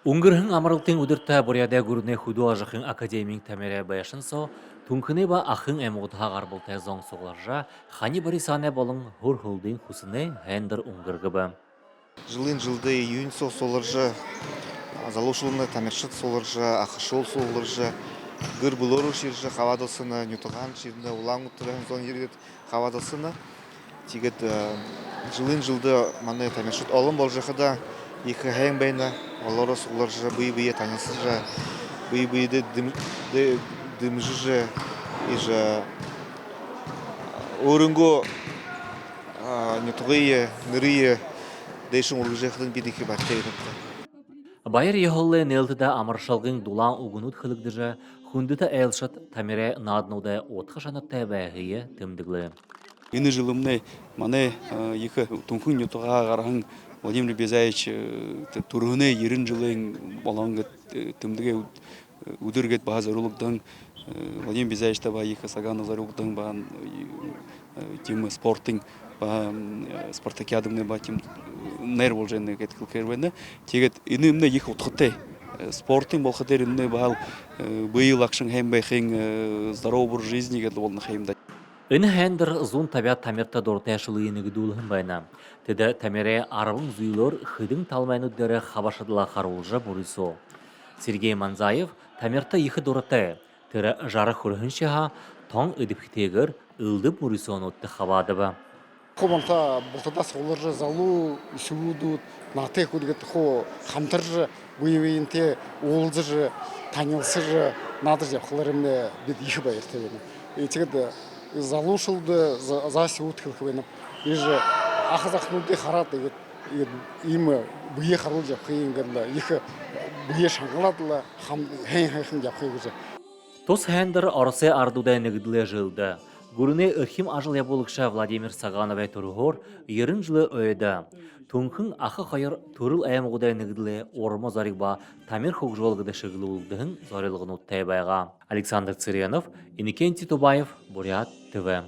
Унгырхын амралтын удырта буряда гүрне художахын академик тамере байшынсо, түнкіне ба ахын эмуғдыға гарбылтай зоң соғларжа, хани барисане болың хур хулдың хусыны хендер унгыргыбы. Жылын жылды июнь соларжа, залушылны тамершит соларжа, ахышол соларжа, гыр булору ширжа хавадасына, нютаган ширна, улан утыран зон ердет хавадасына. Тигет жылын жылды маны тамершит олым болжахада, екі хэм бейна, олары соларжа, бый-бые танысыжа, бый-быйды дымжыжа, ижа орынго нютагые, нырые, Дейшін ұрғыжақдың бедеке баққа едіпті. Байыр ехолы нелтіда амаршалғын дулан угунут хылыгдыжа, хундыта әлшат тамере наднуды отқы жанатта бәғейі тымдыглы. Ины жылымны маны екі түнкін нютуға қарағын Владимир Безаевич тұрғыны ерін жылың болаңғы тымдыға үдіргет бағазы рулықтың Владимир Безаевич таба екі саған назарулықтың бағын темі спорттың спартакиадымны батим нер болжаны кеткіл кервені тегет инымны екі утқыты спорттың болхатер инны бағал быйыл ақшын хэм байхын здоров бур жизни гетлі болны хэймда. Ины хендер зун табиат тамерта дортайшылы енегі дулхын байна. Теде тамере арвың зуйлор хыдың талмайнуддары хабашадыла харулжа бурисо. Сергей Манзаев тамерта екі дорты, тірі жары хүрхін шеха тоң үдіпхтегір үлдіп бурисонутты хабадыбы. Команта бұлтада солыржы залу, үсуудуд, наты күдігіт қо қамтыржы, бұйвейінте олзыжы, танылсыжы, надыржы қыларымды бет еші байырты бені. Етігіді залу шылды, заси өткілкі бені. Ежі ақызақнуды қарады, емі бұйе қарыл жап қиынгырла, екі бұйе шаңғыладыла, хэн-хэн жап қиыгызы. Тос хендер орысы ардудай нігділі жылды. Гүріне үрхим ажыл яболықша Владимир Сагановай тұрғыр ерін жылы өйді. Түнкін ақы қайыр түріл әйімғыдай нігділі орыма заригба тамир хоқжолғыды шығылы ұлдығын зарилығын ұттай байға. Александр Цыренов, Иннокентий Тубаев, Бурят ТВ.